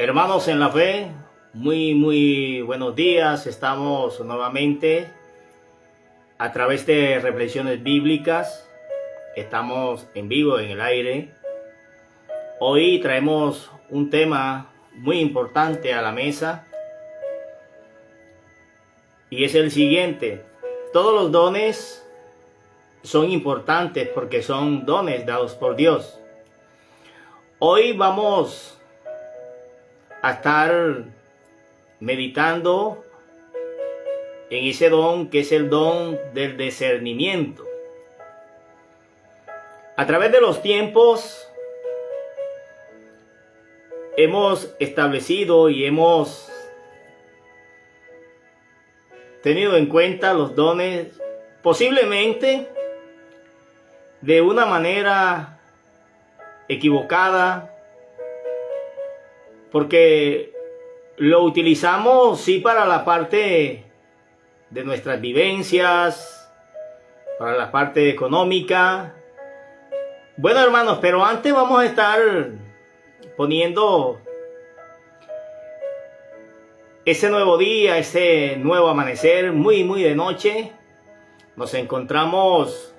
Hermanos en la fe, muy buenos días. Estamos nuevamente a través de reflexiones bíblicas. Estamos en vivo en el aire. Hoy traemos un tema muy importante a la mesa y es el siguiente: todos los dones son importantes porque son dones dados por Dios. Hoy vamos a estar meditando en ese don que es el don del discernimiento. A través de los tiempos hemos establecido y hemos tenido en cuenta los dones posiblemente de una manera equivocada, porque lo utilizamos sí para la parte de nuestras vivencias, para la parte económica. Bueno, hermanos, pero antes vamos a estar poniendo ese nuevo día, ese nuevo amanecer, muy de noche. Nos encontramos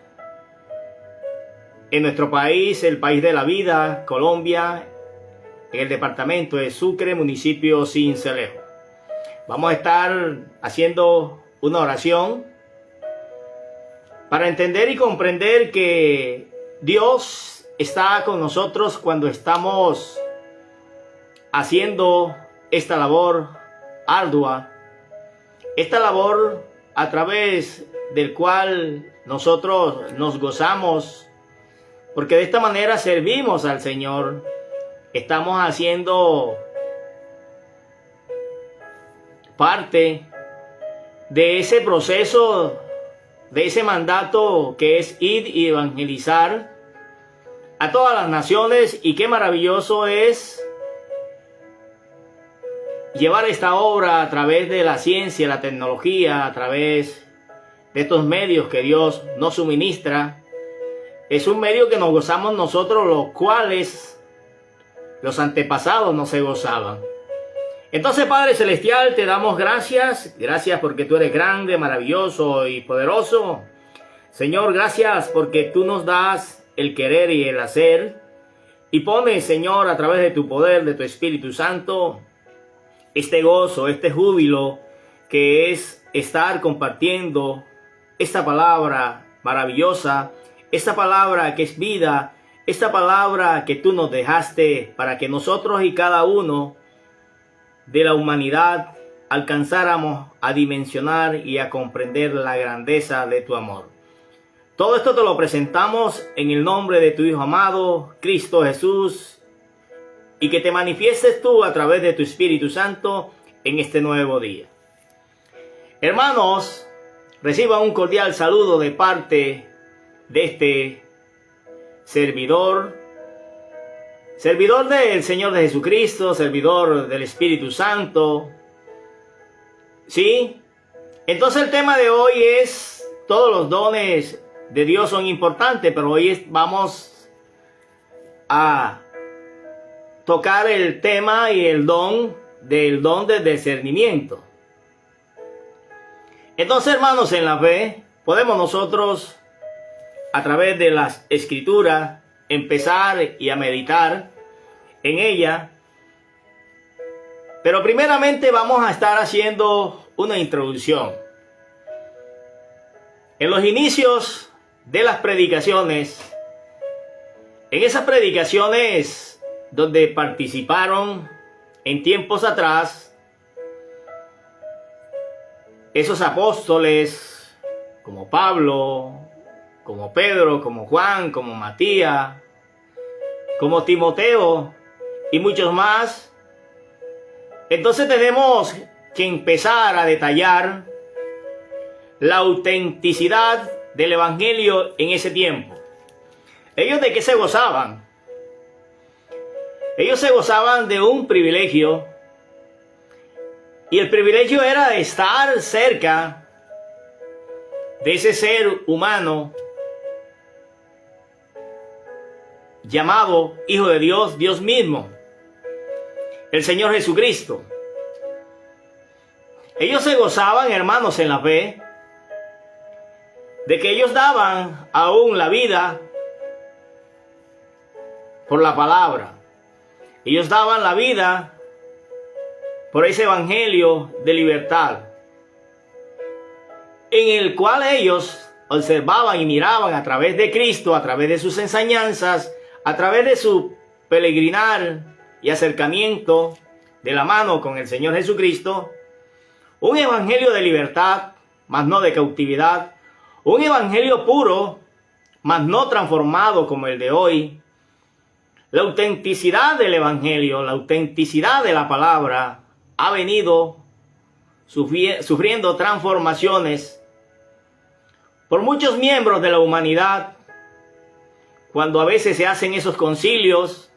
en nuestro país, el país de la vida, Colombia, en el departamento de Sucre, municipio Sincelejo. Vamos a estar haciendo una oración para entender y comprender que Dios está con nosotros cuando estamos haciendo esta labor ardua, esta labor a través del cual nosotros nos gozamos, porque de esta manera servimos al Señor. Estamos haciendo parte de ese proceso, de ese mandato que es ir y evangelizar a todas las naciones. Y qué maravilloso es llevar esta obra a través de la ciencia, la tecnología, a través de estos medios que Dios nos suministra. Es un medio que nos gozamos nosotros, los cuales los antepasados no se gozaban. Entonces, Padre Celestial, te damos gracias. Gracias porque tú eres grande, maravilloso y poderoso. Señor, gracias porque tú nos das el querer y el hacer. Y pones, Señor, a través de tu poder, de tu Espíritu Santo, este gozo, este júbilo que es estar compartiendo esta palabra maravillosa, esta palabra que es vida, esta palabra que tú nos dejaste para que nosotros y cada uno de la humanidad alcanzáramos a dimensionar y a comprender la grandeza de tu amor. Todo esto te lo presentamos en el nombre de tu Hijo amado, Cristo Jesús, y que te manifiestes tú a través de tu Espíritu Santo en este nuevo día. Hermanos, reciban un cordial saludo de parte de este servidor del Señor de Jesucristo, servidor del Espíritu Santo. ¿Sí? Entonces el tema de hoy es: todos los dones de Dios son importantes, pero hoy vamos a tocar el tema y el don del discernimiento. Entonces, hermanos en la fe, podemos nosotros a través de las Escrituras empezar y a meditar en ella. Pero primeramente vamos a estar haciendo una introducción. En los inicios de las predicaciones, en esas predicaciones donde participaron en tiempos atrás esos apóstoles como Pablo, como Pedro, como Juan, como Matías, como Timoteo y muchos más. Entonces tenemos que empezar a detallar la autenticidad del evangelio en ese tiempo. ¿Ellos de qué se gozaban? Ellos se gozaban de un privilegio, y el privilegio era de estar cerca de ese ser humano llamado Hijo de Dios, Dios mismo. el Señor Jesucristo. Ellos se gozaban, hermanos, en la fe, de que ellos daban aún la vida por la palabra. Ellos daban la vida por ese evangelio de libertad, en el cual ellos observaban y miraban a través de Cristo, a través de sus enseñanzas, a través de su peregrinar y acercamiento de la mano con el Señor Jesucristo, un evangelio de libertad, mas no de cautividad, un evangelio puro, mas no transformado como el de hoy. La autenticidad del evangelio, la autenticidad de la palabra ha venido sufriendo transformaciones por muchos miembros de la humanidad. Cuando a veces se hacen esos concilios,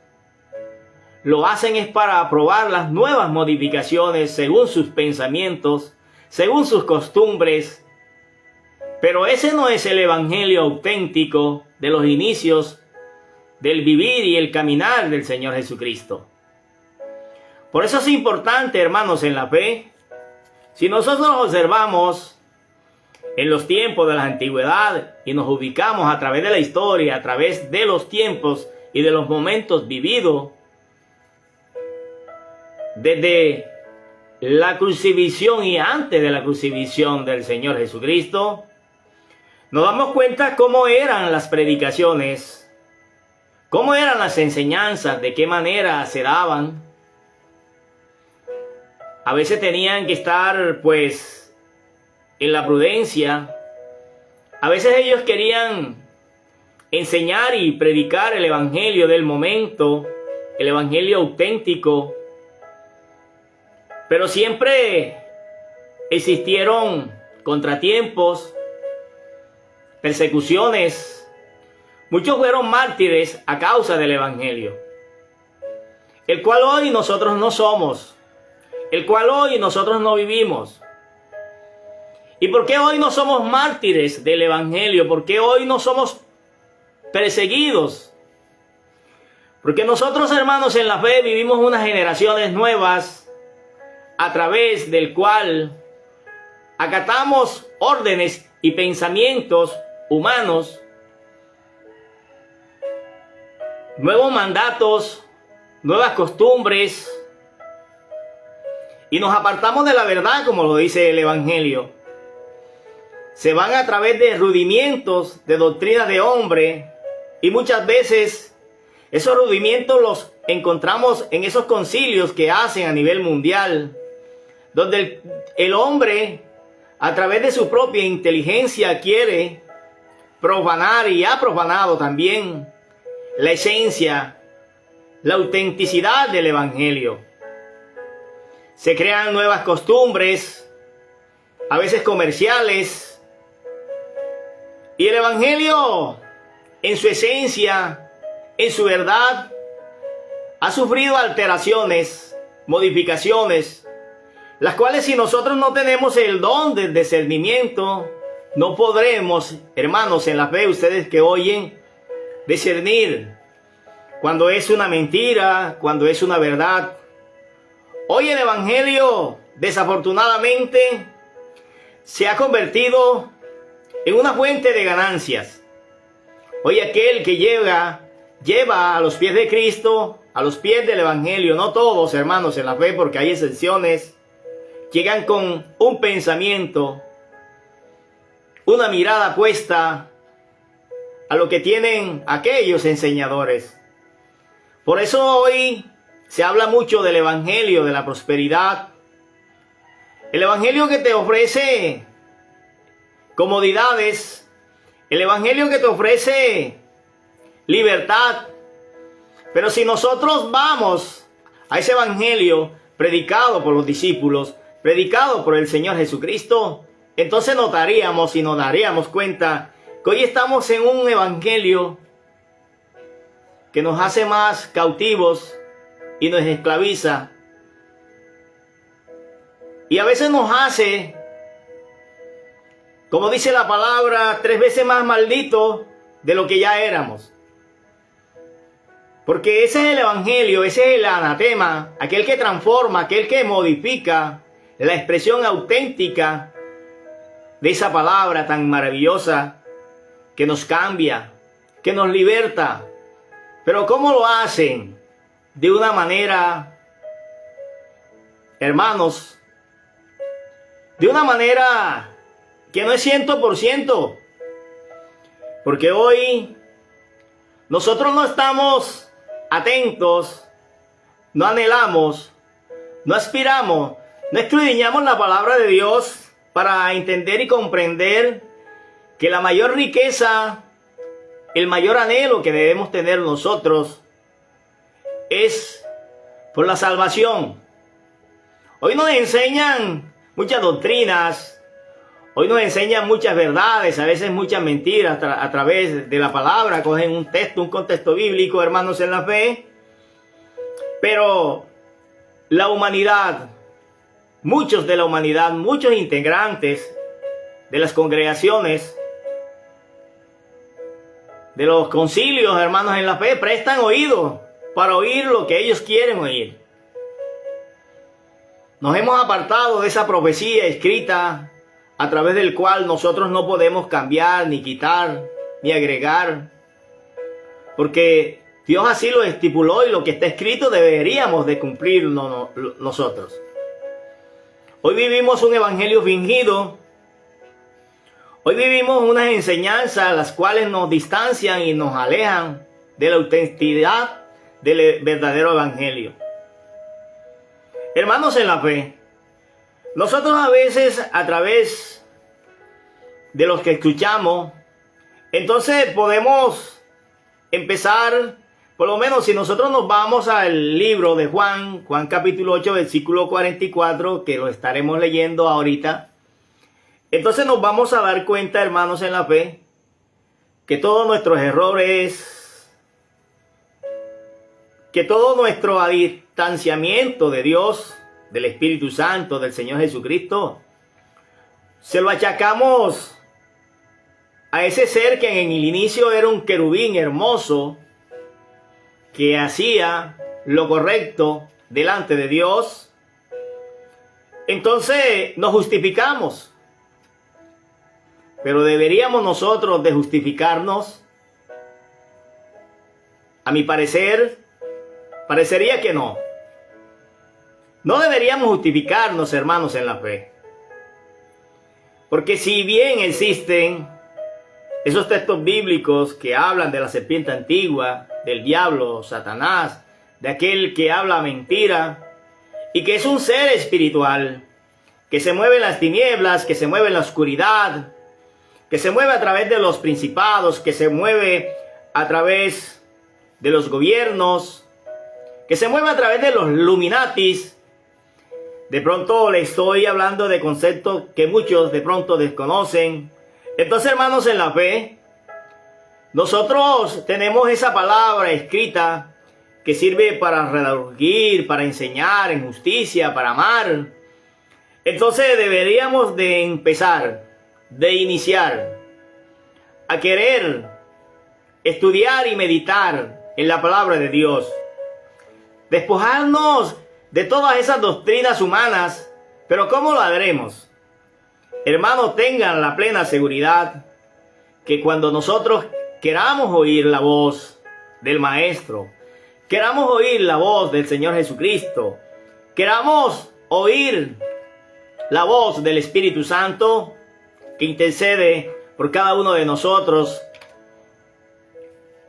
lo hacen es para aprobar las nuevas modificaciones según sus pensamientos, según sus costumbres. Pero ese no es el evangelio auténtico de los inicios del vivir y el caminar del Señor Jesucristo. Por eso es importante, hermanos, en la fe, si nosotros observamos en los tiempos de la antigüedad y nos ubicamos a través de la historia, a través de los tiempos y de los momentos vividos, desde la crucifixión y antes de la crucifixión del Señor Jesucristo, nos damos cuenta cómo eran las predicaciones, cómo eran las enseñanzas, de qué manera se daban. A veces tenían que estar, pues, en la prudencia. A veces ellos querían enseñar y predicar el evangelio del momento, el evangelio auténtico. Pero siempre existieron contratiempos, persecuciones. Muchos fueron mártires a causa del evangelio, el cual hoy nosotros no somos, el cual hoy nosotros no vivimos. ¿Y por qué hoy no somos mártires del evangelio? ¿Por qué hoy no somos perseguidos? Porque nosotros, hermanos, en la fe vivimos unas generaciones nuevas a través del cual acatamos órdenes y pensamientos humanos, nuevos mandatos, nuevas costumbres, y nos apartamos de la verdad, como lo dice el evangelio. Se van a través de rudimientos, de doctrinas de hombre, y muchas veces esos rudimientos los encontramos en esos concilios que hacen a nivel mundial, donde el hombre, a través de su propia inteligencia, quiere profanar y ha profanado también la esencia, la autenticidad del evangelio. Se crean nuevas costumbres, a veces comerciales, y el evangelio, en su esencia, en su verdad, ha sufrido alteraciones, modificaciones, las cuales si nosotros no tenemos el don del discernimiento, no podremos, hermanos, en la fe, ustedes que oyen, discernir cuando es una mentira, cuando es una verdad. Hoy el evangelio, desafortunadamente, se ha convertido en una fuente de ganancias. Hoy aquel que lleva a los pies de Cristo, a los pies del evangelio, no todos, hermanos, en la fe, porque hay excepciones, llegan con un pensamiento, una mirada puesta a lo que tienen aquellos enseñadores. Por eso hoy se habla mucho del evangelio de la prosperidad, el evangelio que te ofrece comodidades, el evangelio que te ofrece libertad. Pero si nosotros vamos a ese evangelio predicado por los discípulos, predicado por el Señor Jesucristo, entonces notaríamos y nos daríamos cuenta que hoy estamos en un evangelio que nos hace más cautivos y nos esclaviza. Y a veces nos hace, como dice la palabra, 3 veces más malditos de lo que ya éramos. Porque ese es el evangelio, ese es el anatema, aquel que transforma, aquel que modifica la expresión auténtica de esa palabra tan maravillosa que nos cambia, que nos liberta. Pero ¿cómo lo hacen? De una manera, hermanos, de una manera que no es 100%. Porque hoy nosotros no estamos atentos, no anhelamos, no aspiramos, no escudriñamos la palabra de Dios para entender y comprender que la mayor riqueza, el mayor anhelo que debemos tener nosotros es por la salvación. Hoy nos enseñan muchas doctrinas, hoy nos enseñan muchas verdades, a veces muchas mentiras a través de la palabra. Cogen un texto, un contexto bíblico, hermanos en la fe. Pero la humanidad, muchos de la humanidad, muchos integrantes de las congregaciones, de los concilios, hermanos en la fe, prestan oído para oír lo que ellos quieren oír. Nos hemos apartado de esa profecía escrita a través del cual nosotros no podemos cambiar, ni quitar, ni agregar, porque Dios así lo estipuló y lo que está escrito deberíamos de cumplirlo nosotros. Hoy vivimos un evangelio fingido. Hoy vivimos unas enseñanzas las cuales nos distancian y nos alejan de la autenticidad del verdadero evangelio. Hermanos en la fe, nosotros a veces a través de los que escuchamos, entonces podemos empezar, por lo menos si nosotros nos vamos al libro de Juan capítulo 8, versículo 44, que lo estaremos leyendo ahorita. Entonces nos vamos a dar cuenta, hermanos en la fe, que todos nuestros errores, que todo nuestro distanciamiento de Dios, del Espíritu Santo, del Señor Jesucristo, se lo achacamos a ese ser que en el inicio era un querubín hermoso, que hacía lo correcto delante de Dios. Entonces nos justificamos. Pero deberíamos nosotros de justificarnos. A mi parecer, parecería que no. No deberíamos justificarnos, hermanos en la fe. Porque si bien existen esos textos bíblicos que hablan de la serpiente antigua, del diablo, Satanás, de aquel que habla mentira, y que es un ser espiritual, que se mueve en las tinieblas, que se mueve en la oscuridad, que se mueve a través de los principados, que se mueve a través de los gobiernos, que se mueve a través de los Illuminatis. De pronto le estoy hablando de conceptos que muchos de pronto desconocen. Entonces, hermanos en la fe, nosotros tenemos esa palabra escrita que sirve para redarguir, para enseñar en justicia, para amar. Entonces deberíamos de empezar, de iniciar a querer estudiar y meditar en la palabra de Dios. Despojarnos de todas esas doctrinas humanas. Pero ¿cómo lo haremos? Hermanos, tengan la plena seguridad que cuando nosotros queramos oír la voz del Maestro, queramos oír la voz del Señor Jesucristo, queramos oír la voz del Espíritu Santo, que intercede por cada uno de nosotros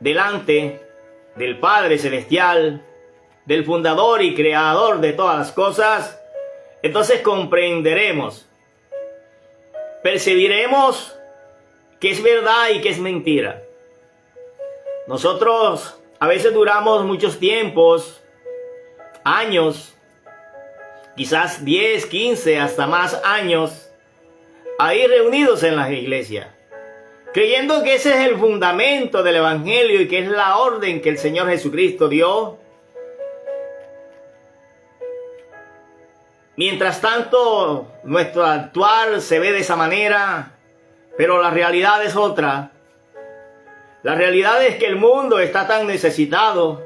delante del Padre Celestial, del fundador y creador de todas las cosas, entonces comprenderemos, percibiremos que es verdad y que es mentira. Nosotros a veces duramos muchos tiempos, años, quizás 10, 15, hasta más años, ahí reunidos en las iglesias, creyendo que ese es el fundamento del evangelio y que es la orden que el Señor Jesucristo dio. Mientras tanto, nuestro actuar se ve de esa manera, pero la realidad es otra. La realidad es que el mundo está tan necesitado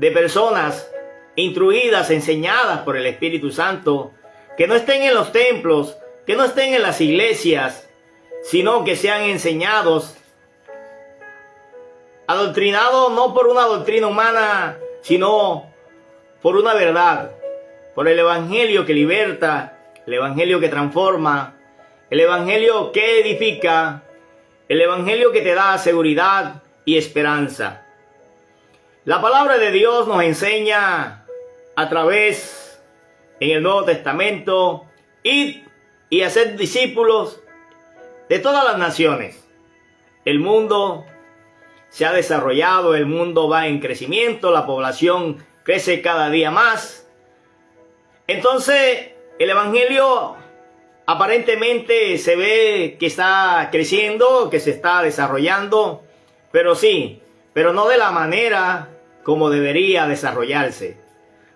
de personas instruidas, enseñadas por el Espíritu Santo, que no estén en los templos, que no estén en las iglesias, sino que sean enseñados, adoctrinados no por una doctrina humana, sino por una verdad, por el Evangelio que liberta, el Evangelio que transforma, el Evangelio que edifica, el Evangelio que te da seguridad y esperanza. La palabra de Dios nos enseña a través, en el Nuevo Testamento, ir y hacer discípulos de todas las naciones. El mundo se ha desarrollado, el mundo va en crecimiento, la población crece cada día más. Entonces, el Evangelio aparentemente se ve que está creciendo, que se está desarrollando, pero no de la manera como debería desarrollarse.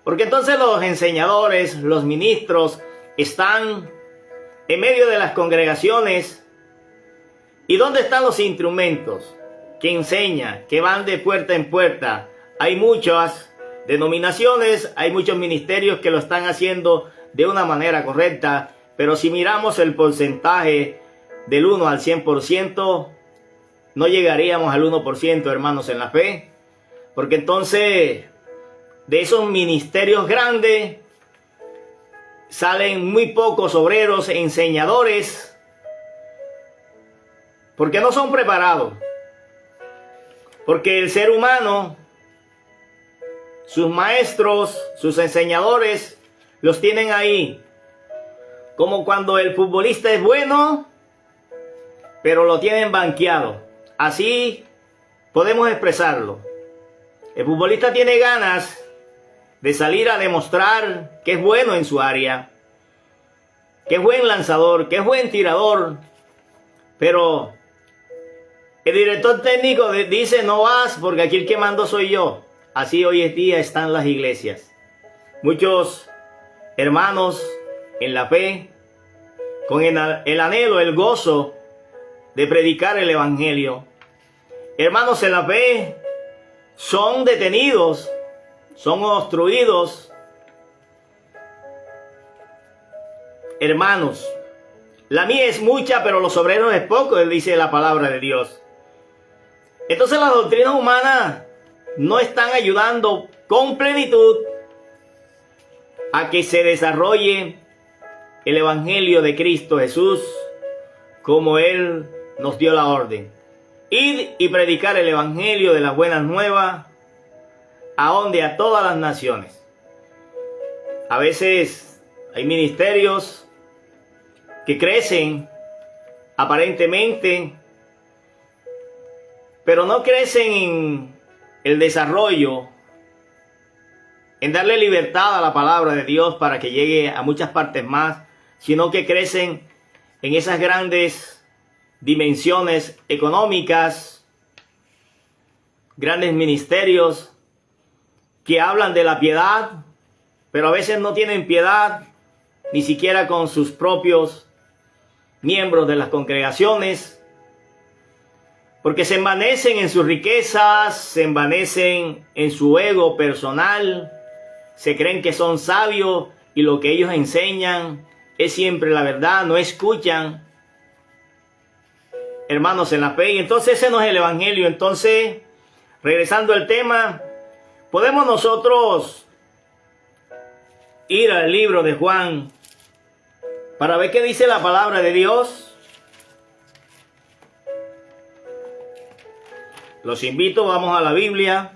Porque entonces los enseñadores, los ministros, están en medio de las congregaciones. ¿Y dónde están los instrumentos que enseñan, que van de puerta en puerta? Hay muchas denominaciones, hay muchos ministerios que lo están haciendo de una manera correcta, pero si miramos el porcentaje del 1 al 100%, no llegaríamos al 1%, hermanos, en la fe. Porque entonces, de esos ministerios grandes, salen muy pocos obreros, enseñadores, porque no son preparados. Porque el ser humano, sus maestros, sus enseñadores, los tienen ahí. Como cuando el futbolista es bueno, pero lo tienen banqueado. Así podemos expresarlo. El futbolista tiene ganas de salir a demostrar que es bueno en su área, que es buen lanzador, que es buen tirador, pero el director técnico dice: no vas porque aquí el que mando soy yo. Así hoy en día están las iglesias. Muchos hermanos en la fe, con el anhelo, el gozo de predicar el Evangelio. Hermanos en la fe son detenidos, son obstruidos. Hermanos, la mía es mucha, pero los obreros es poco, dice la palabra de Dios. Entonces las doctrinas humanas no están ayudando con plenitud a que se desarrolle el Evangelio de Cristo Jesús como Él nos dio la orden. Ir y predicar el Evangelio de las buenas nuevas a todas las naciones. A veces hay ministerios que crecen aparentemente, pero no crecen en el desarrollo, en darle libertad a la palabra de Dios para que llegue a muchas partes más, sino que crecen en esas grandes dimensiones económicas, grandes ministerios que hablan de la piedad, pero a veces no tienen piedad ni siquiera con sus propios miembros de las congregaciones, porque se envanecen en sus riquezas, se envanecen en su ego personal, se creen que son sabios y lo que ellos enseñan es siempre la verdad, no escuchan, hermanos, en la fe. Y entonces ese no es el Evangelio. Entonces, regresando al tema, podemos nosotros ir al libro de Juan para ver qué dice la palabra de Dios. Los invito, vamos a la Biblia.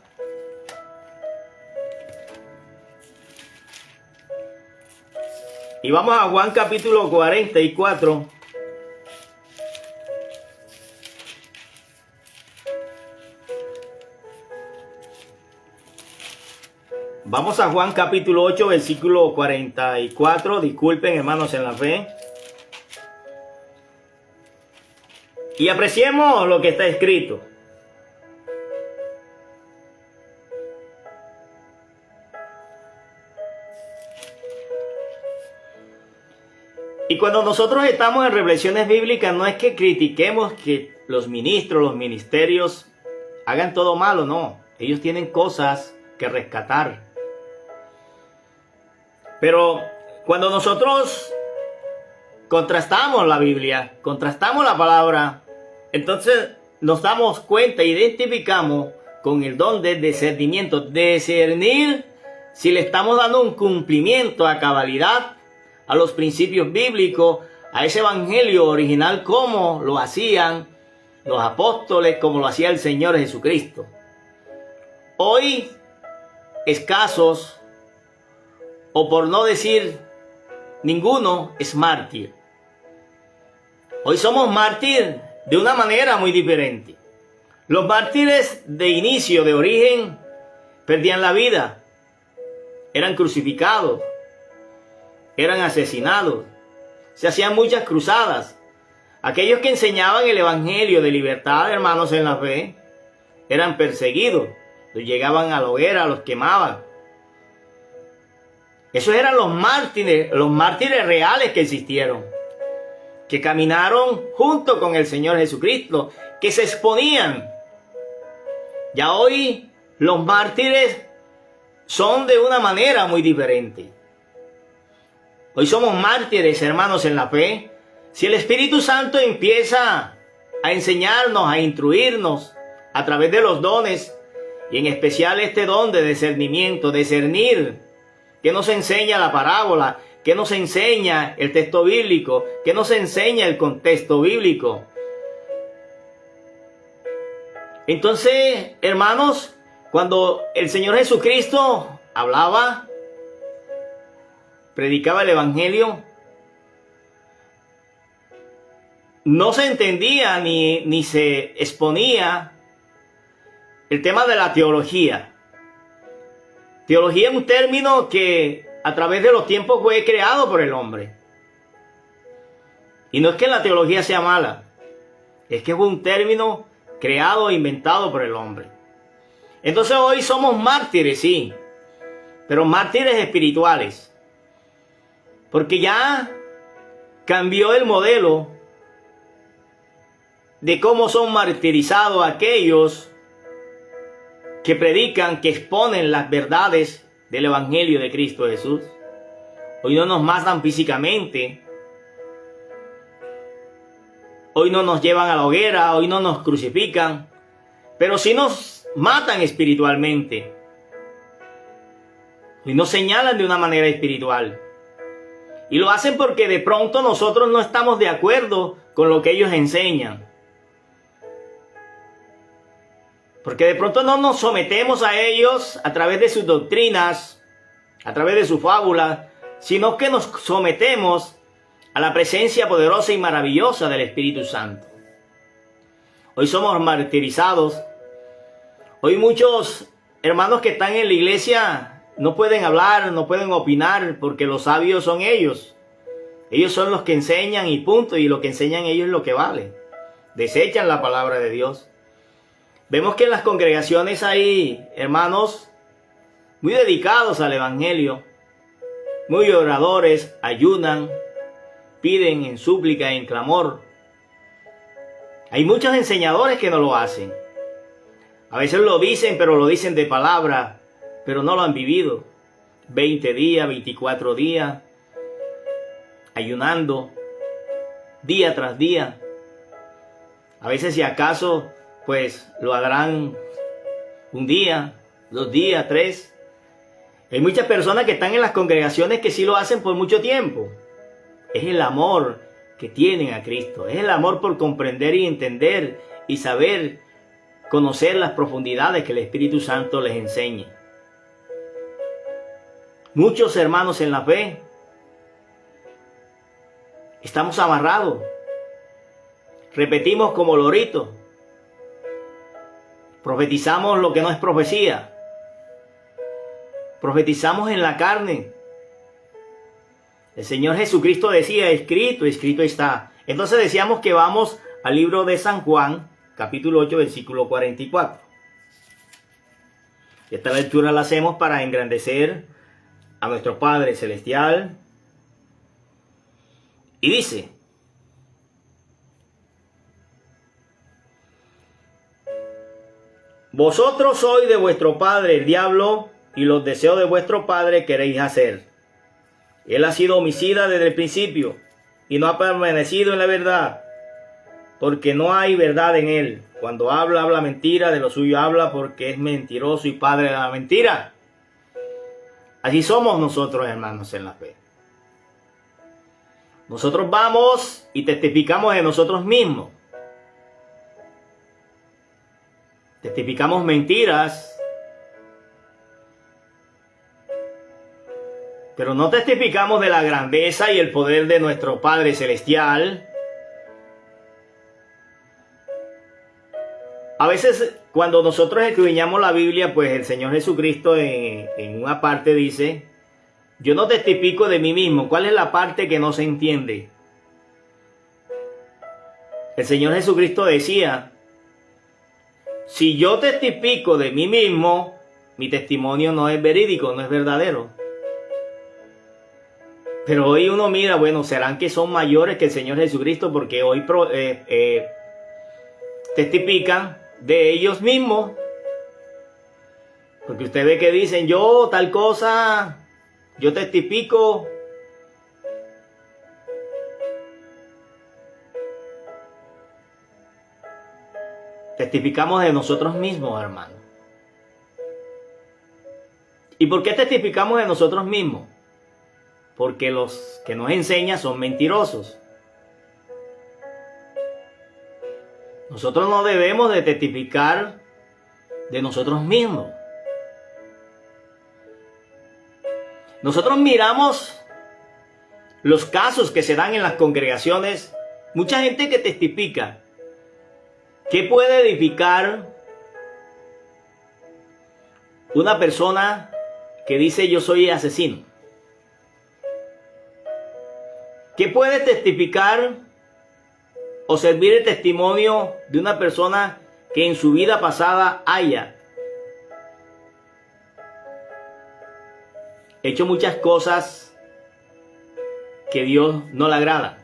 Y vamos a Juan capítulo 44. Vamos a Juan capítulo 8, versículo 44. Disculpen, hermanos en la fe. Y apreciemos lo que está escrito. Y cuando nosotros estamos en reflexiones bíblicas, no es que critiquemos que los ministros, los ministerios hagan todo malo, no. Ellos tienen cosas que rescatar. Pero cuando nosotros contrastamos la Biblia, contrastamos la palabra, entonces nos damos cuenta, identificamos con el don de discernimiento, discernir si le estamos dando un cumplimiento a cabalidad a los principios bíblicos, a ese evangelio original como lo hacían los apóstoles, como lo hacía el Señor Jesucristo. Hoy, escasos, o por no decir ninguno, es mártir. Hoy somos mártir de una manera muy diferente. Los mártires de inicio, de origen, perdían la vida, eran crucificados, eran asesinados, se hacían muchas cruzadas. Aquellos que enseñaban el evangelio de libertad, hermanos en la fe, eran perseguidos, los llegaban a la hoguera, los quemaban. Esos eran los mártires reales que existieron, que caminaron junto con el Señor Jesucristo, que se exponían. Ya hoy los mártires son de una manera muy diferente. Hoy somos mártires, hermanos en la fe. Si el Espíritu Santo empieza a enseñarnos, a instruirnos a través de los dones, y en especial este don de discernimiento, discernir, que nos enseña la parábola, que nos enseña el texto bíblico, que nos enseña el contexto bíblico. Entonces, hermanos, cuando el Señor Jesucristo hablaba, predicaba el evangelio, no se entendía ni se exponía el tema de la teología. Teología es un término que a través de los tiempos fue creado por el hombre. Y no es que la teología sea mala, es que fue un término creado e inventado por el hombre. Entonces hoy somos mártires, sí, pero mártires espirituales. Porque ya cambió el modelo de cómo son martirizados aquellos que predican, que exponen las verdades del Evangelio de Cristo Jesús. Hoy no nos matan físicamente, hoy no nos llevan a la hoguera, hoy no nos crucifican, pero sí nos matan espiritualmente. Hoy nos señalan de una manera espiritual. Y lo hacen porque de pronto nosotros no estamos de acuerdo con lo que ellos enseñan. Porque de pronto no nos sometemos a ellos a través de sus doctrinas, a través de sus fábulas, sino que nos sometemos a la presencia poderosa y maravillosa del Espíritu Santo. Hoy somos martirizados. Hoy muchos hermanos que están en la iglesia no pueden hablar, no pueden opinar, porque los sabios son ellos. Ellos son los que enseñan y punto, y lo que enseñan ellos es lo que vale. Desechan la palabra de Dios. Vemos que en las congregaciones hay hermanos muy dedicados al evangelio, muy oradores, ayunan, piden en súplica, en clamor. Hay muchos enseñadores que no lo hacen. A veces lo dicen, pero lo dicen de palabra, pero no lo han vivido. 20 días, 24 días, ayunando, día tras día. A veces, si acaso, pues lo harán un día, 2 días, 3. Hay muchas personas que están en las congregaciones que sí lo hacen por mucho tiempo. Es el amor que tienen a Cristo. Es el amor por comprender y entender y saber, conocer las profundidades que el Espíritu Santo les enseña. Muchos hermanos en la fe estamos amarrados. Repetimos como loritos. Profetizamos lo que no es profecía. Profetizamos en la carne. El Señor Jesucristo decía, escrito, escrito está. Entonces decíamos que vamos al libro de San Juan, capítulo 8, versículo 44. Esta lectura la hacemos para engrandecer a nuestro Padre Celestial. Y dice: vosotros sois de vuestro padre el diablo, y los deseos de vuestro padre queréis hacer. Él ha sido homicida desde el principio y no ha permanecido en la verdad, porque no hay verdad en él. Cuando habla, habla mentira, de lo suyo habla porque es mentiroso y padre de la mentira. Así somos nosotros, hermanos, en la fe. Nosotros vamos y testificamos de nosotros mismos. Testificamos mentiras, pero no testificamos de la grandeza y el poder de nuestro Padre Celestial. A veces cuando nosotros escudriñamos la Biblia, pues el Señor Jesucristo en una parte dice, yo no testifico de mí mismo. ¿Cuál es la parte que no se entiende? El Señor Jesucristo decía, si yo testifico de mí mismo, mi testimonio no es verídico, no es verdadero. Pero hoy uno mira, bueno, ¿serán que son mayores que el Señor Jesucristo? Porque hoy testifican de ellos mismos. Porque usted ve que dicen, yo tal cosa, yo testifico. Testificamos de nosotros mismos, hermano. ¿Y por qué testificamos de nosotros mismos? Porque los que nos enseñan son mentirosos. Nosotros no debemos de testificar de nosotros mismos. Nosotros miramos los casos que se dan en las congregaciones. Mucha gente que testifica. ¿Qué puede edificar una persona que dice yo soy asesino? ¿Qué puede testificar o servir el testimonio de una persona que en su vida pasada haya hecho muchas cosas que Dios no le agrada?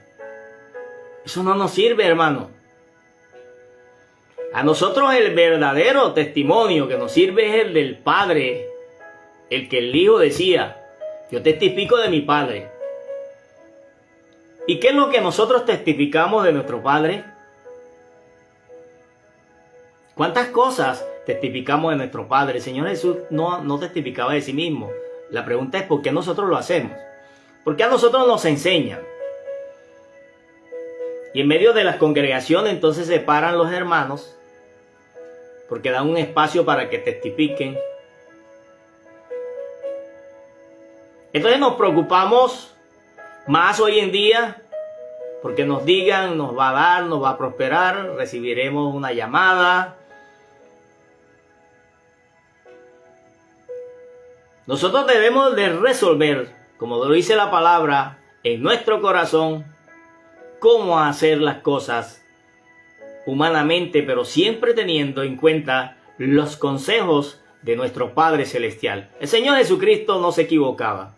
Eso no nos sirve, hermano. A nosotros el verdadero testimonio que nos sirve es el del Padre, el que el Hijo decía, yo testifico de mi Padre. ¿Y qué es lo que nosotros testificamos de nuestro Padre? ¿Cuántas cosas testificamos de nuestro Padre? El Señor Jesús no testificaba de sí mismo. La pregunta es ¿por qué nosotros lo hacemos? ¿Por qué a nosotros nos enseñan? Y en medio de las congregaciones entonces se paran los hermanos porque dan un espacio para que testifiquen. Entonces nos preocupamos más hoy en día porque nos digan, nos va a dar, nos va a prosperar, recibiremos una llamada. Nosotros debemos de resolver, como lo dice la palabra, en nuestro corazón, cómo hacer las cosas humanamente, pero siempre teniendo en cuenta los consejos de nuestro Padre Celestial. El Señor Jesucristo no se equivocaba.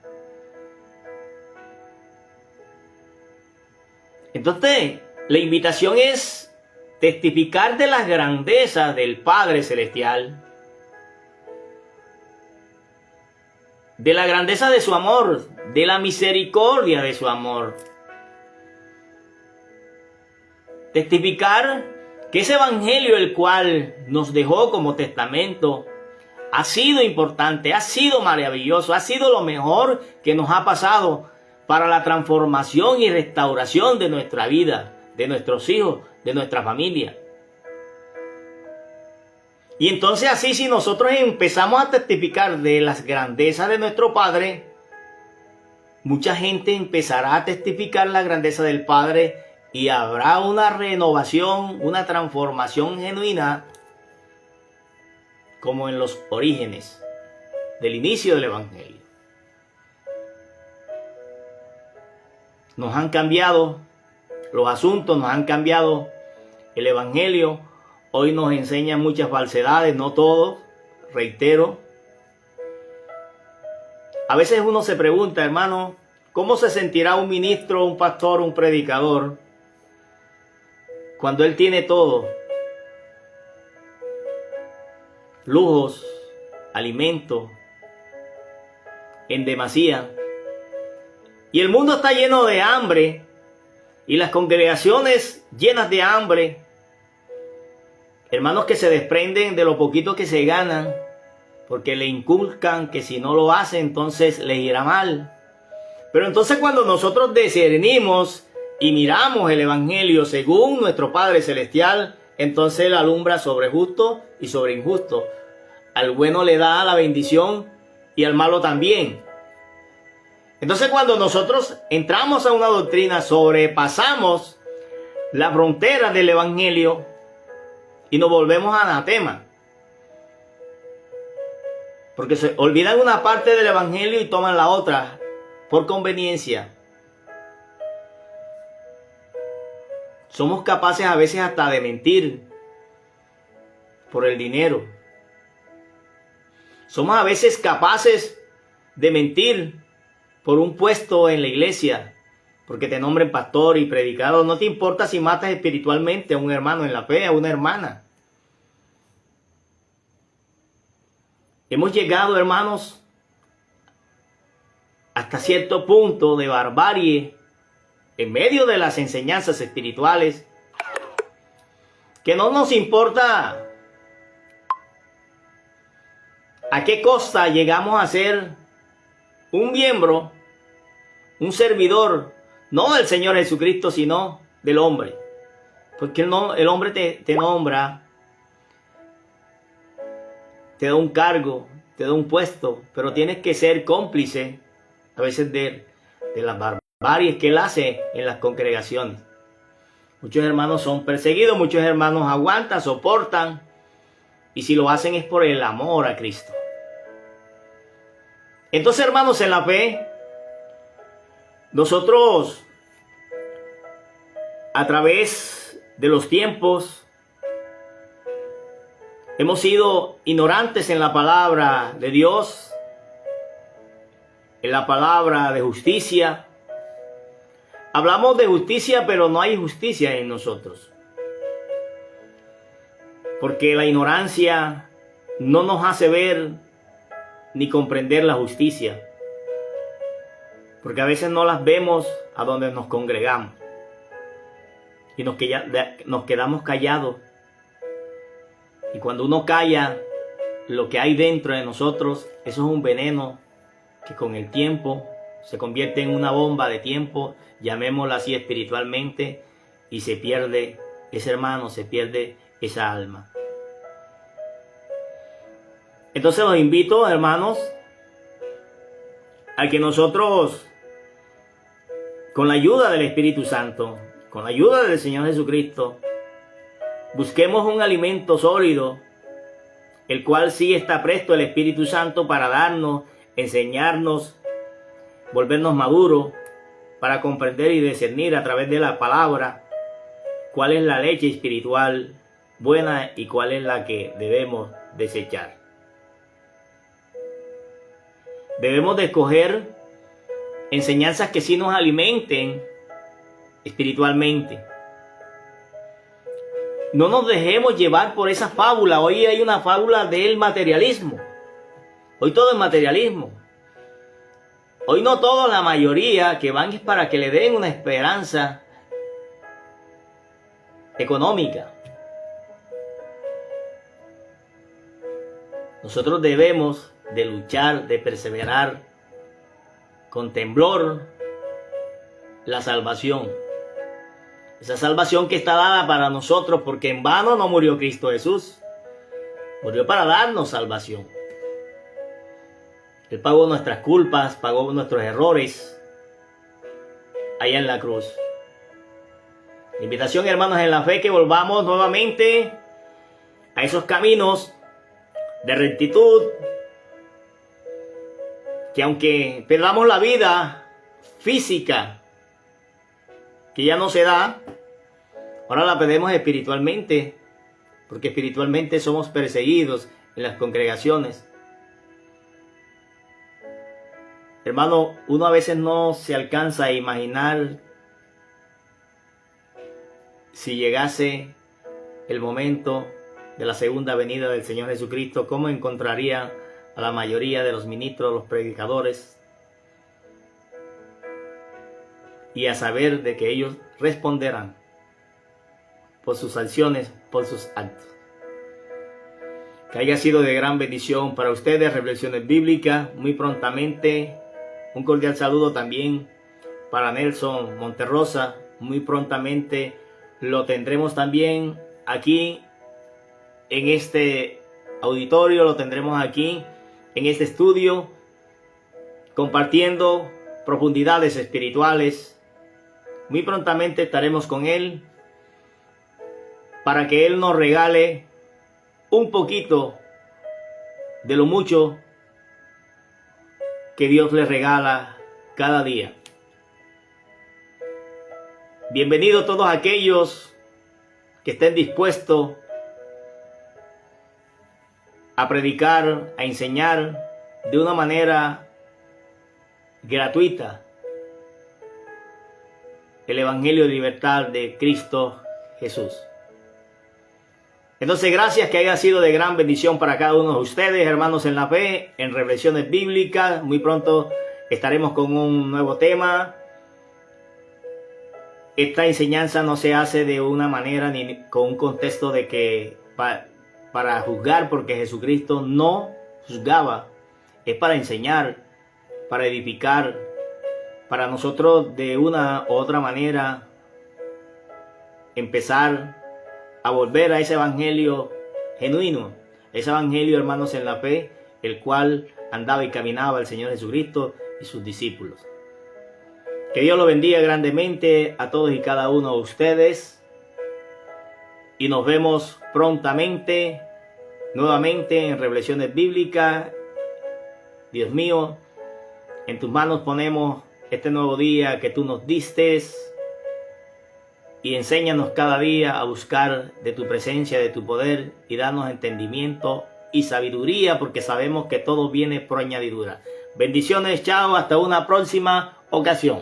Entonces, la invitación es testificar de las grandezas del Padre Celestial, de la grandeza de su amor, de la misericordia de su amor. Testificar que ese evangelio el cual nos dejó como testamento ha sido importante, ha sido maravilloso, ha sido lo mejor que nos ha pasado para la transformación y restauración de nuestra vida, de nuestros hijos, de nuestra familia. Y entonces así, si nosotros empezamos a testificar de las grandezas de nuestro Padre, mucha gente empezará a testificar la grandeza del Padre y habrá una renovación, una transformación genuina, como en los orígenes del inicio del Evangelio. Nos han cambiado los asuntos, nos han cambiado el Evangelio. Hoy nos enseñan muchas falsedades, no todos, reitero. A veces uno se pregunta, hermano, ¿cómo se sentirá un ministro, un pastor, un predicador cuando él tiene todo? Lujos, alimento, en demasía. Y el mundo está lleno de hambre y las congregaciones llenas de hambre. Hermanos que se desprenden de lo poquito que se ganan porque le inculcan que si no lo hacen entonces les irá mal. Pero entonces cuando nosotros discernimos y miramos el Evangelio según nuestro Padre Celestial, entonces Él alumbra sobre justo y sobre injusto. Al bueno le da la bendición y al malo también. Entonces cuando nosotros entramos a una doctrina, sobrepasamos la frontera del Evangelio y nos volvemos anatema. Porque se olvidan una parte del Evangelio y toman la otra por conveniencia. Somos capaces a veces hasta de mentir por el dinero. Somos a veces capaces de mentir por un puesto en la iglesia, porque te nombren pastor y predicador. No te importa si matas espiritualmente a un hermano en la fe, a una hermana. Hemos llegado, hermanos, hasta cierto punto de barbarie en medio de las enseñanzas espirituales, que no nos importa a qué costa llegamos a ser un miembro, un servidor, no del Señor Jesucristo, sino del hombre. Porque el hombre te nombra, te da un cargo, te da un puesto, pero tienes que ser cómplice a veces de las barbaries que Él hace en las congregaciones. Muchos hermanos son perseguidos, muchos hermanos aguantan, soportan, y si lo hacen es por el amor a Cristo. Entonces, hermanos, en la fe, nosotros, a través de los tiempos, hemos sido ignorantes en la palabra de Dios, en la palabra de justicia. Hablamos de justicia, pero no hay justicia en nosotros. Porque la ignorancia no nos hace ver ni comprender la justicia. Porque a veces no las vemos a donde nos congregamos. Y nos quedamos callados. Y cuando uno calla lo que hay dentro de nosotros, eso es un veneno que con el tiempo se convierte en una bomba de tiempo, llamémosla así espiritualmente, y se pierde ese hermano, se pierde esa alma. Entonces los invito, hermanos, a que nosotros, con la ayuda del Espíritu Santo, con la ayuda del Señor Jesucristo, busquemos un alimento sólido, el cual sí está presto el Espíritu Santo para darnos, enseñarnos, volvernos maduros, para comprender y discernir a través de la palabra cuál es la leche espiritual buena y cuál es la que debemos desechar. Debemos de escoger enseñanzas que sí nos alimenten espiritualmente. No nos dejemos llevar por esa fábula. Hoy hay una fábula del materialismo. Hoy todo es materialismo. Hoy no todos, la mayoría que van es para que le den una esperanza económica. Nosotros debemos de luchar, de perseverar con temblor la salvación. Esa salvación que está dada para nosotros, porque en vano no murió Cristo Jesús. Murió para darnos salvación. Él pagó nuestras culpas, pagó nuestros errores allá en la cruz. La invitación, hermanos, en la fe, que volvamos nuevamente a esos caminos de rectitud, que aunque perdamos la vida física, que ya no se da, ahora la perdemos espiritualmente, porque espiritualmente somos perseguidos en las congregaciones. Hermano, uno a veces no se alcanza a imaginar si llegase el momento de la segunda venida del Señor Jesucristo, cómo encontraría a la mayoría de los ministros, los predicadores, y a saber de que ellos responderán por sus acciones, por sus actos. Que haya sido de gran bendición para ustedes, Reflexiones Bíblicas. Muy prontamente, un cordial saludo también para Nelson Monterrosa. Muy prontamente lo tendremos también aquí en este auditorio, lo tendremos aquí en este estudio, compartiendo profundidades espirituales. Muy prontamente estaremos con él para que él nos regale un poquito de lo mucho que Dios le regala cada día. Bienvenidos todos aquellos que estén dispuestos a predicar, a enseñar de una manera gratuita el Evangelio de libertad de Cristo Jesús. Entonces, gracias, que haya sido de gran bendición para cada uno de ustedes, hermanos en la fe, en Reflexiones Bíblicas. Muy pronto estaremos con un nuevo tema. Esta enseñanza no se hace de una manera ni con un contexto de que para juzgar, porque Jesucristo no juzgaba. Es para enseñar, para edificar, para nosotros de una u otra manera empezar a volver a ese evangelio genuino, ese evangelio, hermanos en la fe, el cual andaba y caminaba el Señor Jesucristo y sus discípulos. Que Dios lo bendiga grandemente a todos y cada uno de ustedes, y nos vemos prontamente nuevamente en Reflexiones Bíblicas. Dios mío, en tus manos ponemos este nuevo día que tú nos diste, y enséñanos cada día a buscar de tu presencia, de tu poder, y danos entendimiento y sabiduría, porque sabemos que todo viene por añadidura. Bendiciones, chao, hasta una próxima ocasión.